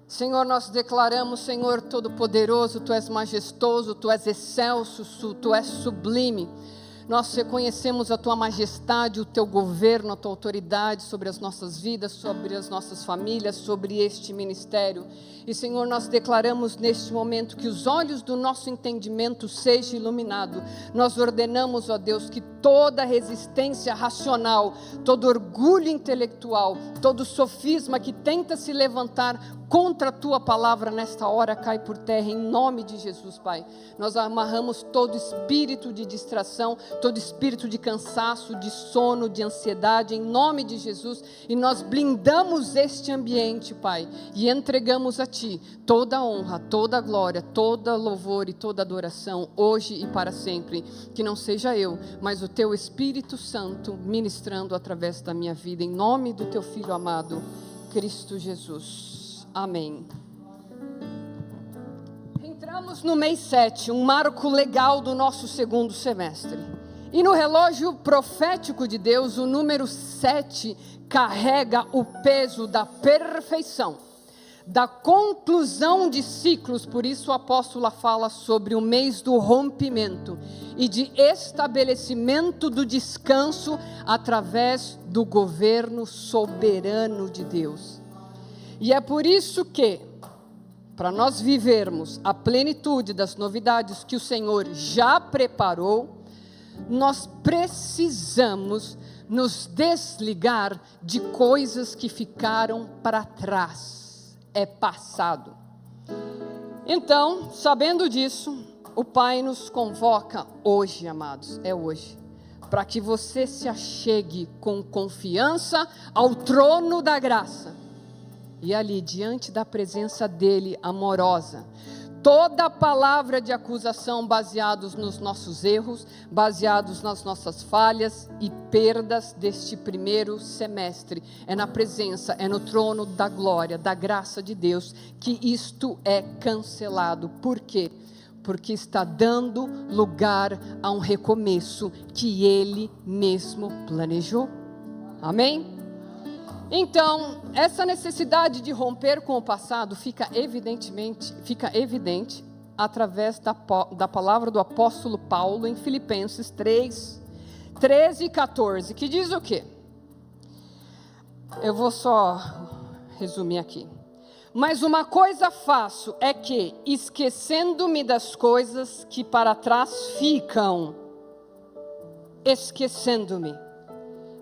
Senhor, nós declaramos, Senhor Todo-Poderoso, Tu és majestoso, Tu és excelso, Tu és sublime. Nós reconhecemos a Tua majestade, o Teu governo, a Tua autoridade sobre as nossas vidas, sobre as nossas famílias, sobre este ministério. E, Senhor, nós declaramos neste momento que os olhos do nosso entendimento sejam iluminados. Nós ordenamos, ó Deus, que toda resistência racional, todo orgulho intelectual, todo sofisma que tenta se levantar contra a Tua palavra nesta hora cai por terra, em nome de Jesus, Pai. Nós amarramos todo espírito de distração, todo espírito de cansaço, de sono, de ansiedade, em nome de Jesus, e nós blindamos este ambiente, Pai, e entregamos a Ti toda a honra, toda a glória, toda louvor e toda adoração, hoje e para sempre. Que não seja eu, mas o Teu Espírito Santo ministrando através da minha vida, em nome do Teu Filho amado, Cristo Jesus. Amém. Entramos no mês 7, um marco legal do nosso segundo semestre. E no relógio profético de Deus, o número 7 carrega o peso da perfeição, da conclusão de ciclos. Por isso o apóstolo fala sobre o mês do rompimento e de estabelecimento do descanso através do governo soberano de Deus. E é por isso que, para nós vivermos a plenitude das novidades que o Senhor já preparou, nós precisamos nos desligar de coisas que ficaram para trás. É passado. Então, sabendo disso, o Pai nos convoca hoje, amados, é hoje, para que você se achegue com confiança ao trono da graça. E ali, diante da presença dele amorosa, toda palavra de acusação baseados nos nossos erros, baseados nas nossas falhas e perdas deste primeiro semestre, é na presença, é no trono da glória, da graça de Deus, que isto é cancelado. Por quê? Porque está dando lugar a um recomeço que Ele mesmo planejou. Amém? Então, essa necessidade de romper com o passado fica evidente através da palavra do apóstolo Paulo em Filipenses 3, 13 e 14, que diz o quê? Eu vou só resumir aqui. Mas uma coisa faço é que, esquecendo-me das coisas que para trás ficam, esquecendo-me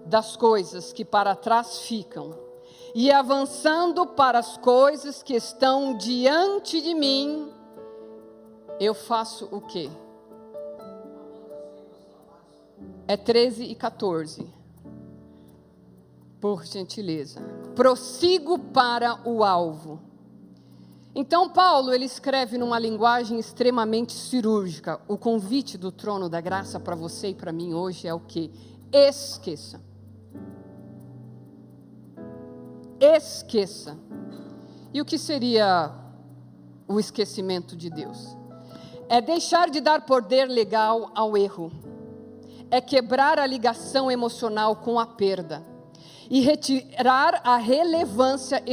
das coisas que para trás ficam, e avançando para as coisas que estão diante de mim, eu faço o quê? É 13 e 14. Por gentileza. Prossigo para o alvo. Então Paulo, ele escreve numa linguagem extremamente cirúrgica. O convite do trono da graça para você e para mim hoje é o quê? Esqueça. Esqueça. E o que seria o esquecimento de Deus? É deixar de dar poder legal ao erro. É quebrar a ligação emocional com a perda. E retirar a relevância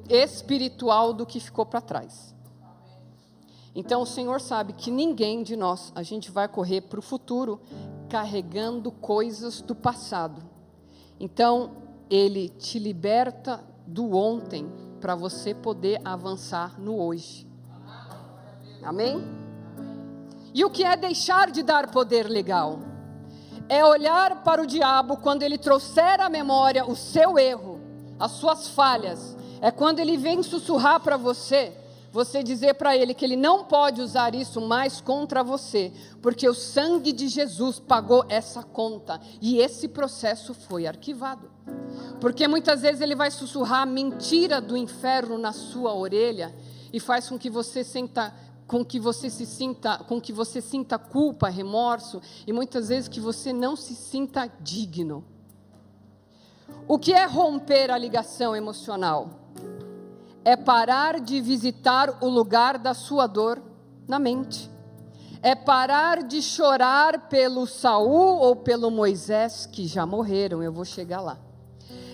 espiritual do que ficou para trás. Então o Senhor sabe que ninguém de nós, a gente vai correr para o futuro carregando coisas do passado. Então Ele te liberta do ontem para você poder avançar no hoje. Amém? E o que é deixar de dar poder legal? É olhar para o diabo quando ele trouxer à memória o seu erro, as suas falhas. É quando ele vem sussurrar para você, você dizer para ele que ele não pode usar isso mais contra você, porque o sangue de Jesus pagou essa conta e esse processo foi arquivado. Porque muitas vezes ele vai sussurrar a mentira do inferno na sua orelha e faz com que você sinta culpa, remorso, e muitas vezes que você não se sinta digno. O que é romper a ligação emocional? É parar de visitar o lugar da sua dor na mente. É parar de chorar pelo Saul ou pelo Moisés que já morreram, eu vou chegar lá.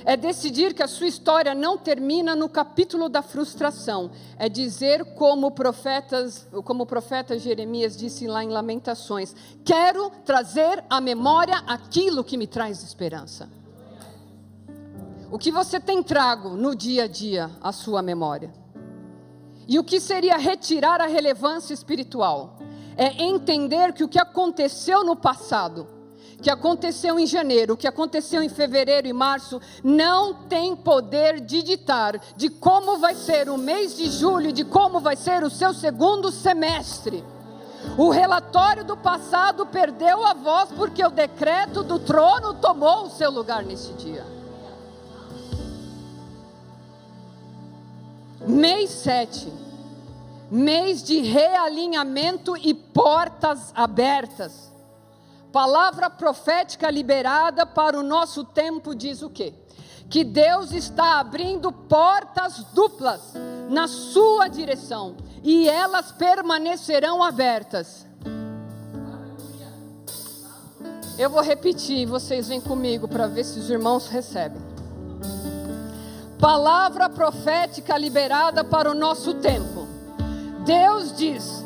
É decidir que a sua história não termina no capítulo da frustração. É dizer como o profeta Jeremias disse lá em Lamentações: quero trazer à memória aquilo que me traz esperança. O que você tem trago no dia a dia à sua memória? E o que seria retirar a relevância espiritual? É entender que o que aconteceu no passado, que aconteceu em janeiro, o que aconteceu em fevereiro e março, não tem poder de ditar de como vai ser o mês de julho, de como vai ser o seu segundo semestre. O relatório do passado perdeu a voz porque o decreto do trono tomou o seu lugar nesse dia. Mês 7, mês de realinhamento e portas abertas. Palavra profética liberada para o nosso tempo diz o quê? Que Deus está abrindo portas duplas na sua direção e elas permanecerão abertas. Eu vou repetir, vocês vêm comigo para ver se os irmãos recebem. Palavra profética liberada para o nosso tempo. Deus diz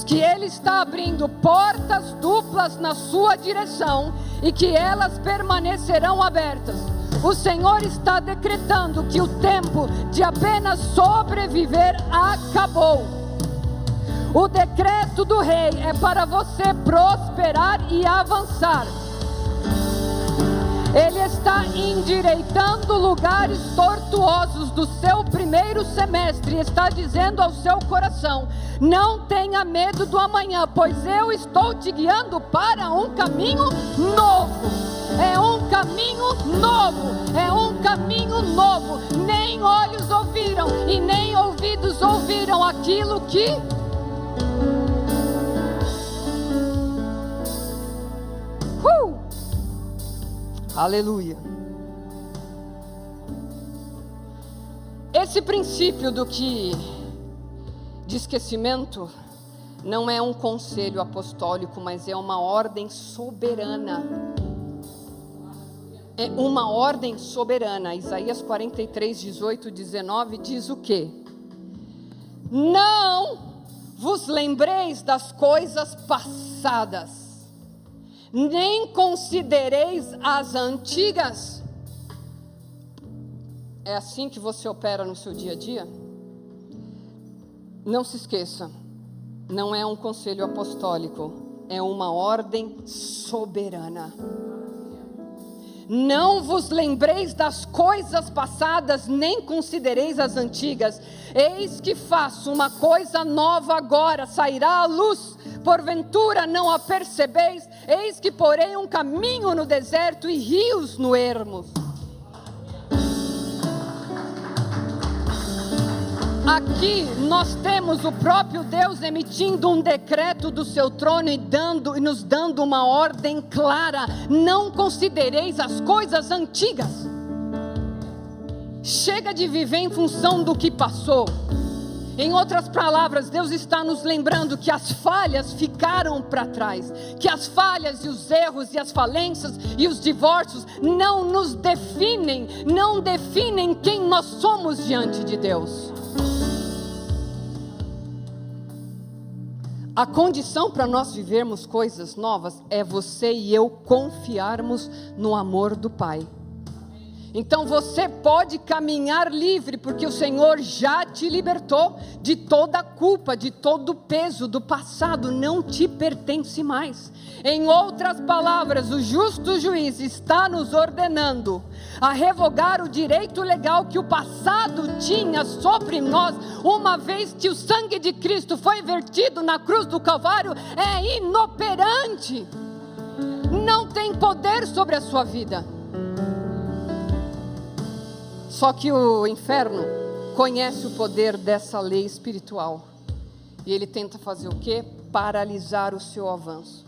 que Ele está abrindo portas duplas na sua direção e que elas permanecerão abertas. O Senhor está decretando que o tempo de apenas sobreviver acabou. O decreto do rei é para você prosperar e avançar. Ele está endireitando lugares tortuosos do seu primeiro semestre e está dizendo ao seu coração: não tenha medo do amanhã, pois eu estou te guiando para um caminho novo. É um caminho novo, é um caminho novo. Nem olhos ouviram e nem ouvidos ouviram aquilo que... Aleluia. Esse princípio de esquecimento não é um conselho apostólico, mas é uma ordem soberana. É uma ordem soberana. Isaías 43, 18, 19 diz o quê? Não vos lembreis das coisas passadas, nem considereis as antigas. É assim que você opera no seu dia a dia? Não se esqueça, não é um conselho apostólico, é uma ordem soberana. Não vos lembreis das coisas passadas, nem considereis as antigas. Eis que faço uma coisa nova agora, sairá à luz, porventura não a percebeis? Eis que porei um caminho no deserto e rios no ermo. Aqui nós temos o próprio Deus emitindo um decreto do seu trono e nos dando uma ordem clara: não considereis as coisas antigas. Chega de viver em função do que passou. Em outras palavras, Deus está nos lembrando que as falhas ficaram para trás, que as falhas e os erros e as falências e os divórcios não nos definem, não definem quem nós somos diante de Deus. A condição para nós vivermos coisas novas é você e eu confiarmos no amor do Pai. Então você pode caminhar livre, porque o Senhor já te libertou de toda a culpa, de todo o peso do passado, não te pertence mais. Em outras palavras, o justo juiz está nos ordenando a revogar o direito legal que o passado tinha sobre nós, uma vez que o sangue de Cristo foi vertido na cruz do Calvário. É inoperante, não tem poder sobre a sua vida. Só que o inferno conhece o poder dessa lei espiritual. E ele tenta fazer o quê? Paralisar o seu avanço.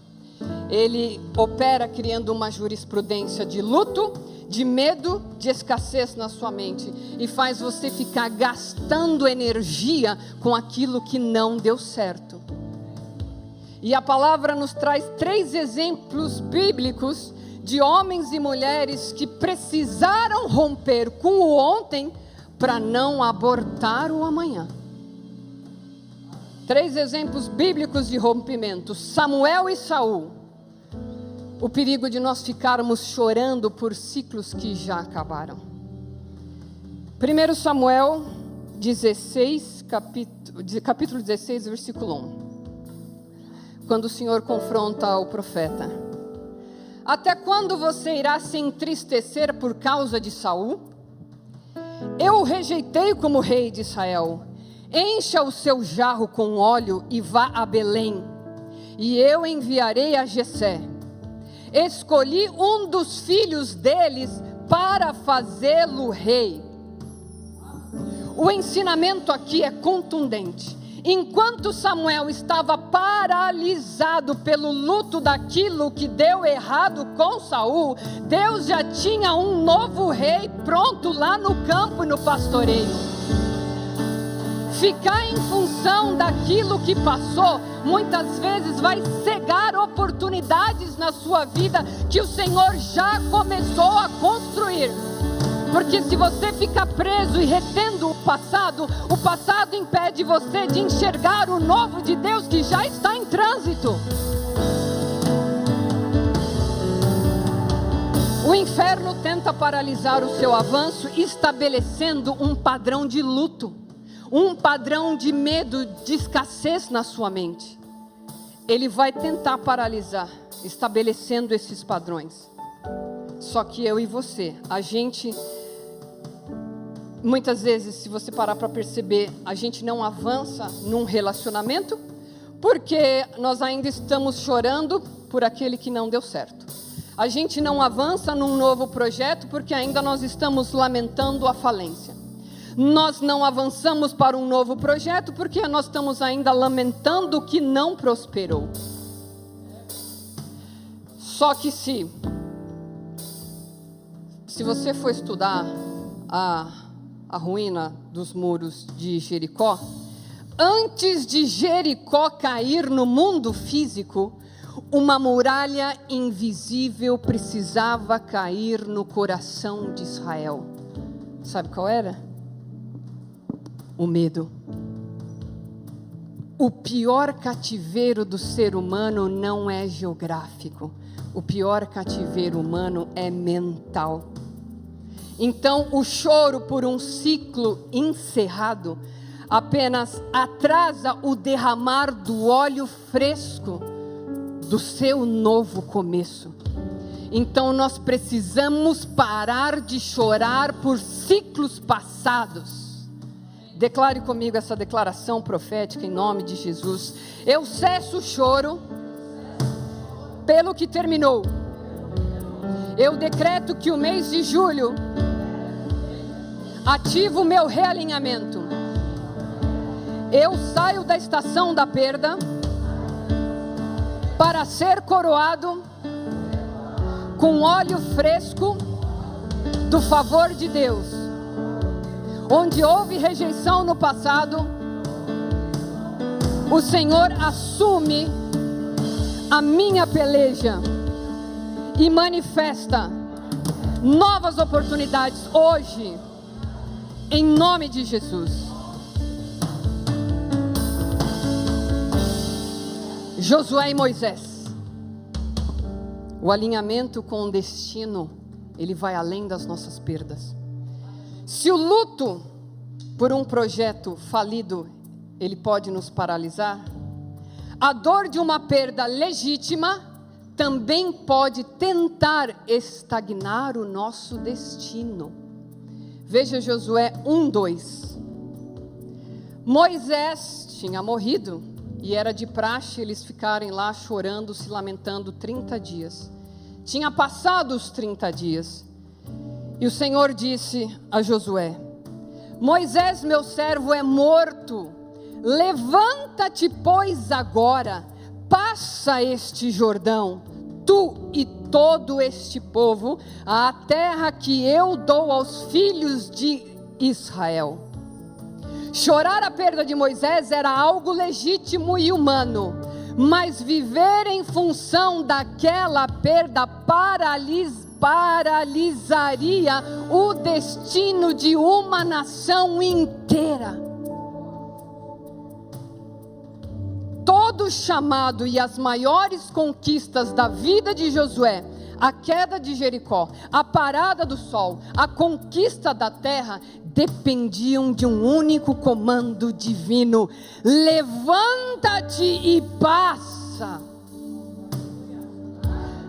Ele opera criando uma jurisprudência de luto, de medo, de escassez na sua mente. E faz você ficar gastando energia com aquilo que não deu certo. E a palavra nos traz 3 exemplos bíblicos de homens e mulheres que precisaram romper com o ontem para não abortar o amanhã. 3 exemplos bíblicos de rompimento: Samuel e Saul. O perigo de nós ficarmos chorando por ciclos que já acabaram. 1 Samuel 16, capítulo 16, versículo 1. Quando o Senhor confronta o profeta: até quando você irá se entristecer por causa de Saul? Eu o rejeitei como rei de Israel. Encha o seu jarro com óleo e vá a Belém, e eu enviarei a Jessé. Escolhi um dos filhos deles para fazê-lo rei. O ensinamento aqui é contundente. Enquanto Samuel estava paralisado pelo luto daquilo que deu errado com Saul, Deus já tinha um novo rei pronto lá no campo e no pastoreio. Ficar em função daquilo que passou, muitas vezes vai cegar oportunidades na sua vida que o Senhor já começou a construir. Porque se você ficar preso e retendo o passado impede você de enxergar o novo de Deus que já está em trânsito. O inferno tenta paralisar o seu avanço, estabelecendo um padrão de luto, um padrão de medo, de escassez na sua mente. Ele vai tentar paralisar, estabelecendo esses padrões. Só que eu e você, a gente, muitas vezes, se você parar para perceber, a gente não avança num relacionamento, porque nós ainda estamos chorando por aquele que não deu certo. A gente não avança num novo projeto, porque ainda nós estamos lamentando a falência. Nós não avançamos para um novo projeto, porque nós estamos ainda lamentando o que não prosperou. Só que se você for estudar a ruína dos muros de Jericó, antes de Jericó cair no mundo físico, uma muralha invisível precisava cair no coração de Israel. Sabe qual era? O medo. O pior cativeiro do ser humano não é geográfico. O pior cativeiro humano é mental. Então, o choro por um ciclo encerrado apenas atrasa o derramar do óleo fresco do seu novo começo. Então, nós precisamos parar de chorar por ciclos passados. Declare comigo essa declaração profética em nome de Jesus. Eu cesso o choro pelo que terminou. Eu decreto que o mês de julho ativa o meu realinhamento. Eu saio da estação da perda para ser coroado com óleo fresco do favor de Deus. Onde houve rejeição no passado, o Senhor assume a minha peleja e manifesta novas oportunidades hoje, em nome de Jesus. Josué e Moisés. O alinhamento com o destino, ele vai além das nossas perdas. Se o luto por um projeto falido, ele pode nos paralisar, a dor de uma perda legítima também pode tentar estagnar o nosso destino. Veja Josué 1:2. Moisés tinha morrido e era de praxe eles ficarem lá chorando, se lamentando 30 dias. Tinha passado os 30 dias. E o Senhor disse a Josué: Moisés, meu servo, é morto. Levanta-te, pois, agora, passa este Jordão, tu e todo este povo, à terra que eu dou aos filhos de Israel. Chorar a perda de Moisés era algo legítimo e humano, mas viver em função daquela perda paralisaria o destino de uma nação inteira. Todo o chamado e as maiores conquistas da vida de Josué, a queda de Jericó, a parada do sol, a conquista da terra, dependiam de um único comando divino: levanta-te e passa.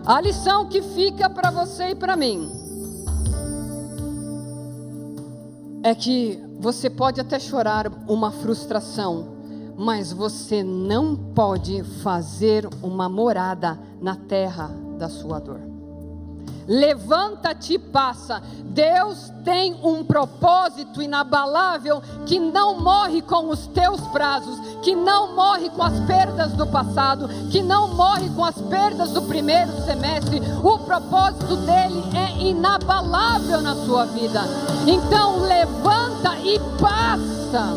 A lição que fica para você e para mim é que você pode até chorar uma frustração, mas você não pode fazer uma morada na terra da sua dor. Levanta-te e passa. Deus tem um propósito inabalável que não morre com os teus prazos, que não morre com as perdas do passado, que não morre com as perdas do primeiro semestre. O propósito dele é inabalável na sua vida. Então levanta e passa.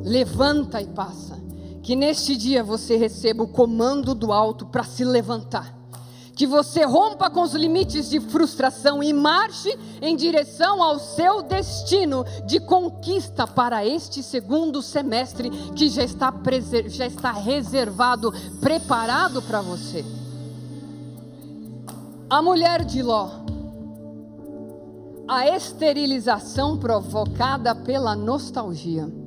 Levanta e passa. Que neste dia você receba o comando do alto para se levantar. Que você rompa com os limites de frustração e marche em direção ao seu destino de conquista para este segundo semestre que já está reservado, preparado para você. A mulher de Ló. A esterilização provocada pela nostalgia.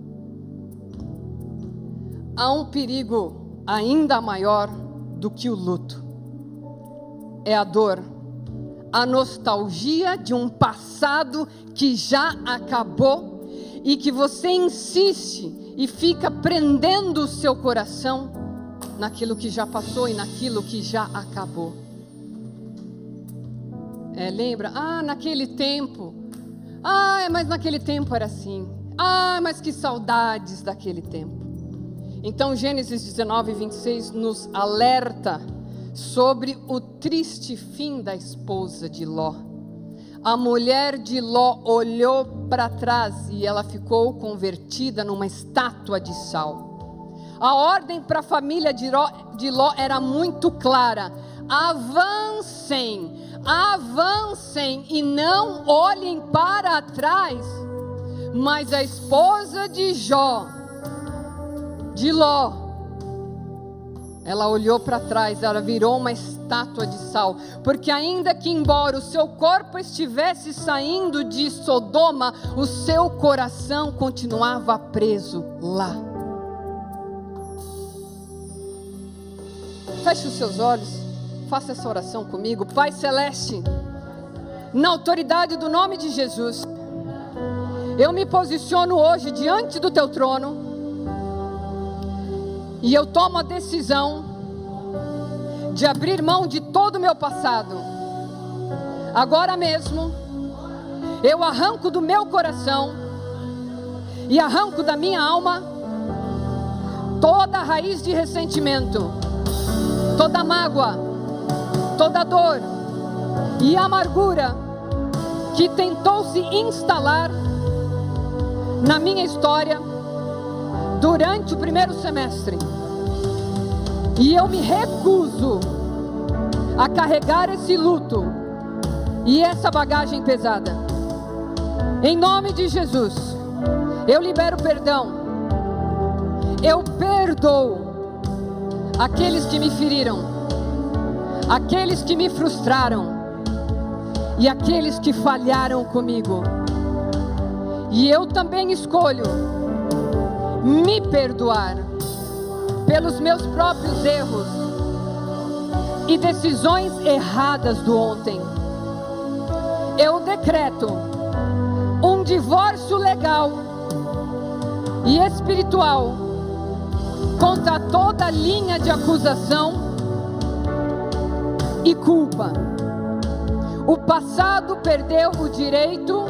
Há um perigo ainda maior do que o luto. É a dor, a nostalgia de um passado que já acabou e que você insiste e fica prendendo o seu coração naquilo que já passou e naquilo que já acabou. Lembra? Naquele tempo. Mas naquele tempo era assim. Mas que saudades daquele tempo. Então Gênesis 19:26 nos alerta sobre o triste fim da esposa de Ló. A mulher de Ló olhou para trás e ela ficou convertida numa estátua de sal. A ordem para a família de Ló era muito clara: avancem, avancem e não olhem para trás. Mas a esposa de Ló, ela olhou para trás, ela virou uma estátua de sal, porque ainda que embora o seu corpo estivesse saindo de Sodoma, o seu coração continuava preso lá. Feche os seus olhos, faça essa oração comigo. Pai Celeste, na autoridade do nome de Jesus, eu me posiciono hoje diante do teu trono, e eu tomo a decisão de abrir mão de todo o meu passado. Agora mesmo, eu arranco do meu coração e arranco da minha alma toda raiz de ressentimento, toda mágoa, toda dor e amargura que tentou se instalar na minha história durante o primeiro semestre. E eu me recuso a carregar esse luto e essa bagagem pesada. Em nome de Jesus, eu libero perdão. Eu perdoo aqueles que me feriram, aqueles que me frustraram e aqueles que falharam comigo. E eu também escolho me perdoar pelos meus próprios erros e decisões erradas do ontem. Eu decreto um divórcio legal e espiritual contra toda linha de acusação e culpa. O passado perdeu o direito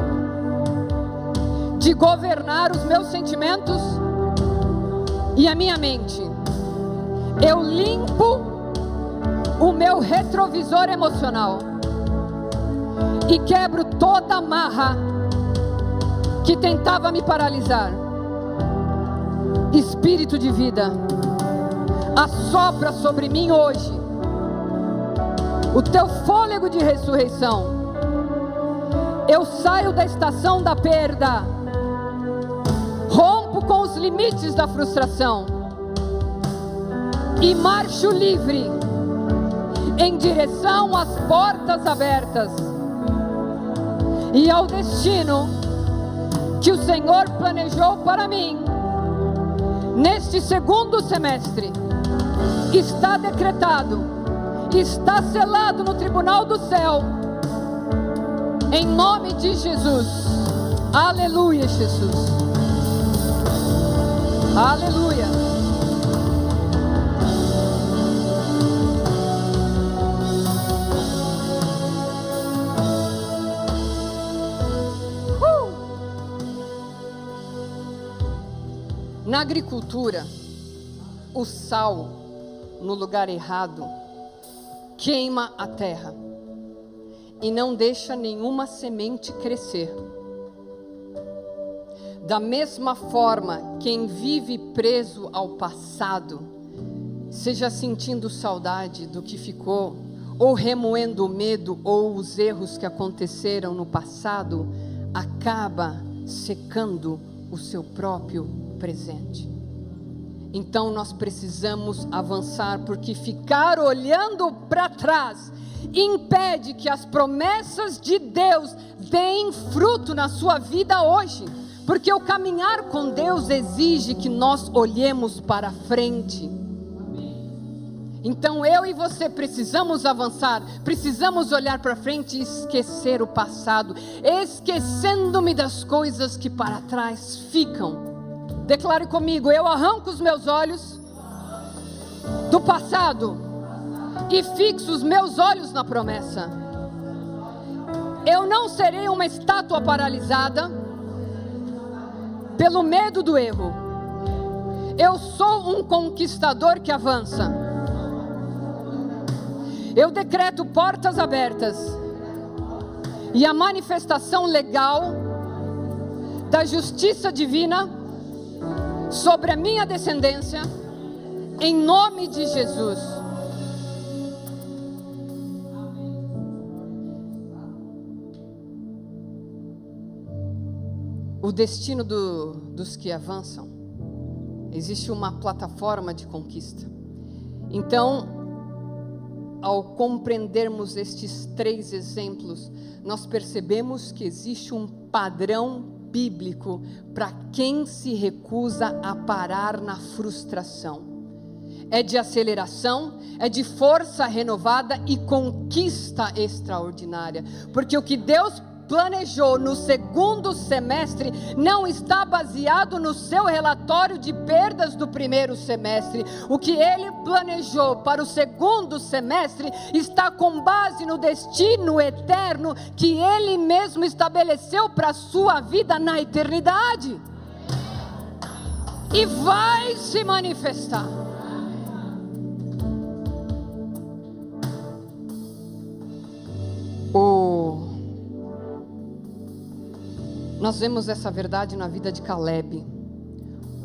de governar os meus sentimentos e a minha mente. Eu limpo o meu retrovisor emocional e quebro toda amarra que tentava me paralisar. Espírito de vida, assopra sobre mim hoje o teu fôlego de ressurreição. Eu saio da estação da perda, rompo com os limites da frustração e marcho livre em direção às portas abertas e ao destino que o Senhor planejou para mim. Neste segundo semestre, está decretado, está selado no tribunal do céu, em nome de Jesus. Aleluia, Jesus. Aleluia. Na agricultura, o sal no lugar errado queima a terra e não deixa nenhuma semente crescer. Da mesma forma, quem vive preso ao passado, seja sentindo saudade do que ficou, ou remoendo o medo ou os erros que aconteceram no passado, acaba secando o seu próprio presente. Então nós precisamos avançar, porque ficar olhando para trás impede que as promessas de Deus deem fruto na sua vida hoje, porque o caminhar com Deus exige que nós olhemos para frente. Então eu e você precisamos avançar, precisamos olhar para frente e esquecer o passado, esquecendo-me das coisas que para trás ficam. Declare comigo: eu arranco os meus olhos do passado e fixo os meus olhos na promessa. Eu não serei uma estátua paralisada pelo medo do erro. Eu sou um conquistador que avança. Eu decreto portas abertas e a manifestação legal da justiça divina sobre a minha descendência, em nome de Jesus. O destino dos que avançam, existe uma plataforma de conquista. Então, ao compreendermos estes 3 exemplos, nós percebemos que existe um padrão bíblico para quem se recusa a parar na frustração. É de aceleração, é de força renovada e conquista extraordinária, porque o que Deus planejou no segundo semestre não está baseado no seu relatório de perdas do primeiro semestre. O que Ele planejou para o segundo semestre está com base no destino eterno que Ele mesmo estabeleceu para a sua vida na eternidade, e vai se manifestar. Nós vemos essa verdade na vida de Caleb.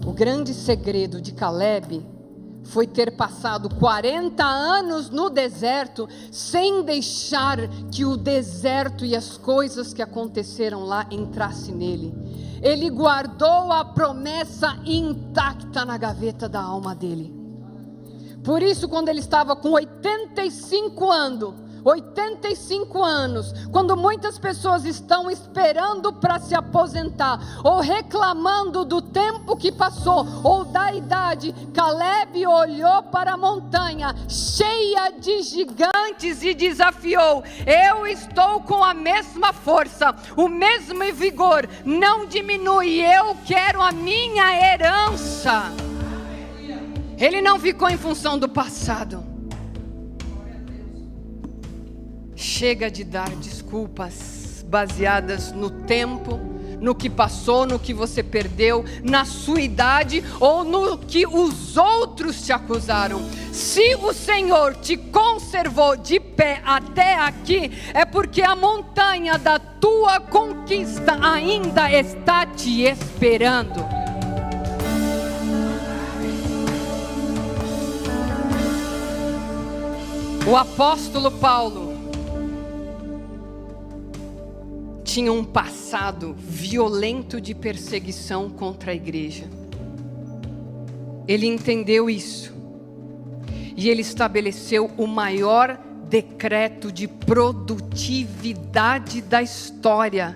O grande segredo de Caleb foi ter passado 40 anos no deserto, sem deixar que o deserto e as coisas que aconteceram lá entrassem nele. Ele guardou a promessa intacta na gaveta da alma dele. Por isso, quando ele estava com 85 anos, quando muitas pessoas estão esperando para se aposentar, ou reclamando do tempo que passou, ou da idade, Caleb olhou para a montanha, cheia de gigantes, e desafiou: eu estou com a mesma força, o mesmo vigor, não diminui, eu quero a minha herança. Ele não ficou em função do passado. Chega de dar desculpas baseadas no tempo, no que passou, no que você perdeu, na sua idade ou no que os outros te acusaram. Se o Senhor te conservou de pé até aqui, é porque a montanha da tua conquista ainda está te esperando. O apóstolo Paulo tinha um passado violento de perseguição contra a igreja. Ele entendeu isso e ele estabeleceu o maior decreto de produtividade da história,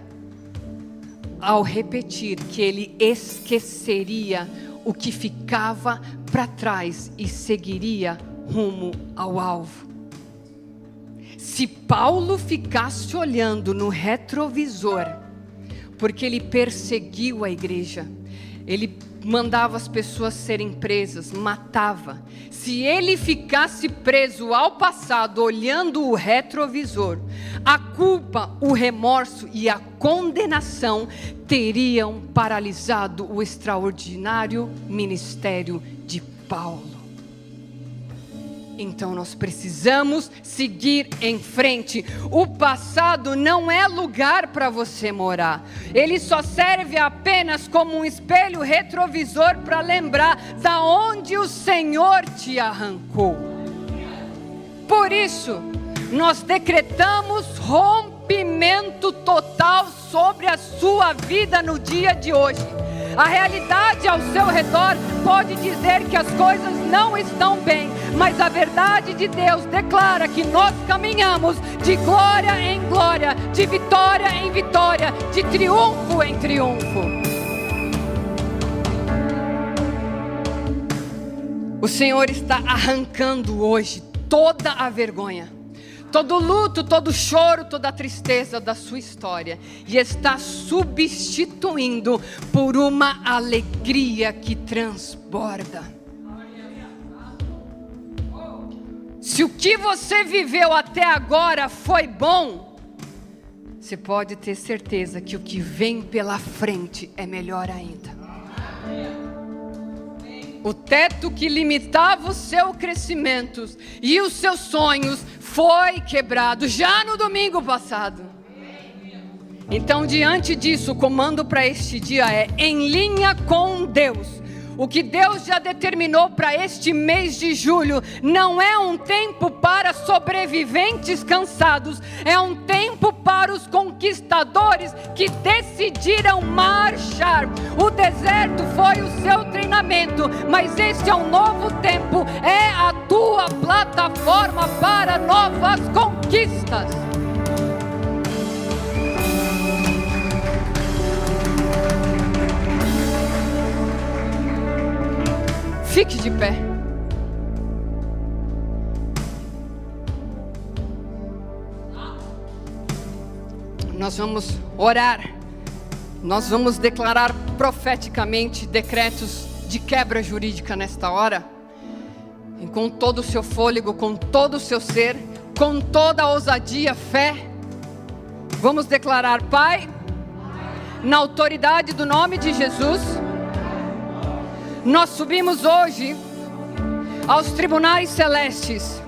ao repetir que ele esqueceria o que ficava para trás e seguiria rumo ao alvo. Se Paulo ficasse olhando no retrovisor, porque ele perseguiu a igreja, ele mandava as pessoas serem presas, matava. Se ele ficasse preso ao passado, olhando o retrovisor, a culpa, o remorso e a condenação teriam paralisado o extraordinário ministério de Paulo. Então nós precisamos seguir em frente. O passado não é lugar para você morar. Ele só serve apenas como um espelho retrovisor para lembrar da onde o Senhor te arrancou. Por isso, nós decretamos rompimento total sobre a sua vida no dia de hoje. A realidade ao seu redor pode dizer que as coisas não estão bem, mas a verdade de Deus declara que nós caminhamos de glória em glória, de vitória em vitória, de triunfo em triunfo. O Senhor está arrancando hoje toda a vergonha, todo luto, todo choro, toda a tristeza da sua história, e está substituindo por uma alegria que transborda. Se o que você viveu até agora foi bom, você pode ter certeza que o que vem pela frente é melhor ainda. O teto que limitava o seu crescimento e os seus sonhos foi quebrado já no domingo passado. Então, diante disso, o comando para este dia é: em linha com Deus. O que Deus já determinou para este mês de julho não é um tempo para sobreviventes cansados, é um tempo para os conquistadores que decidiram marchar. O deserto foi o seu treinamento, mas este é um novo tempo, é a tua plataforma para novas conquistas. Fique de pé. Nós vamos orar. Nós vamos declarar profeticamente decretos de quebra jurídica nesta hora. E com todo o seu fôlego, com todo o seu ser, com toda a ousadia, fé, vamos declarar: Pai, na autoridade do nome de Jesus, nós subimos hoje aos tribunais celestes.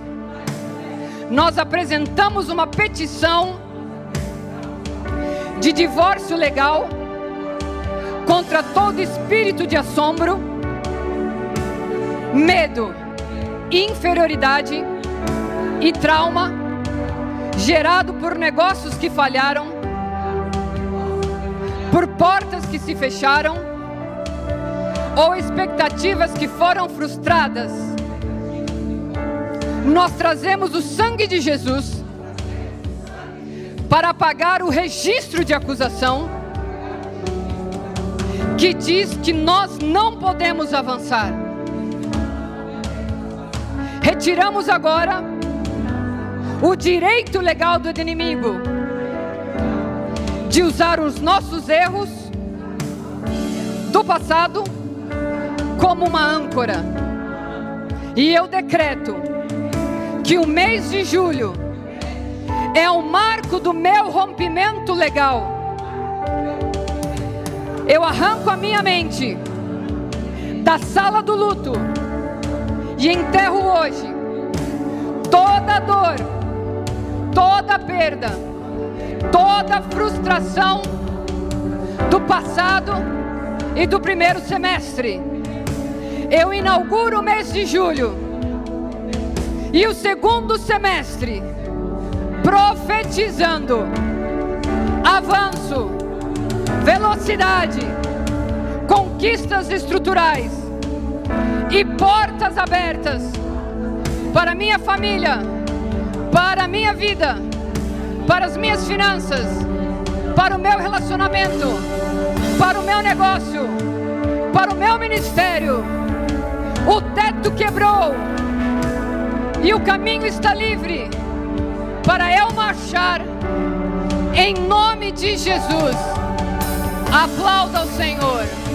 Nós apresentamos uma petição de divórcio legal contra todo espírito de assombro, medo, inferioridade e trauma gerado por negócios que falharam, por portas que se fecharam ou expectativas que foram frustradas. Nós trazemos o sangue de Jesus para apagar o registro de acusação que diz que nós não podemos avançar. Retiramos agora o direito legal do inimigo de usar os nossos erros do passado como uma âncora. E eu decreto que o mês de julho é o marco do meu rompimento legal. Eu arranco a minha mente da sala do luto e enterro hoje toda dor, toda perda, toda frustração do passado e do primeiro semestre. Eu inauguro o mês de julho e o segundo semestre profetizando avanço, velocidade, conquistas estruturais e portas abertas para minha família, para a minha vida, para as minhas finanças, para o meu relacionamento, para o meu negócio, para o meu ministério. O teto quebrou e o caminho está livre para eu marchar em nome de Jesus. Aplauda o Senhor.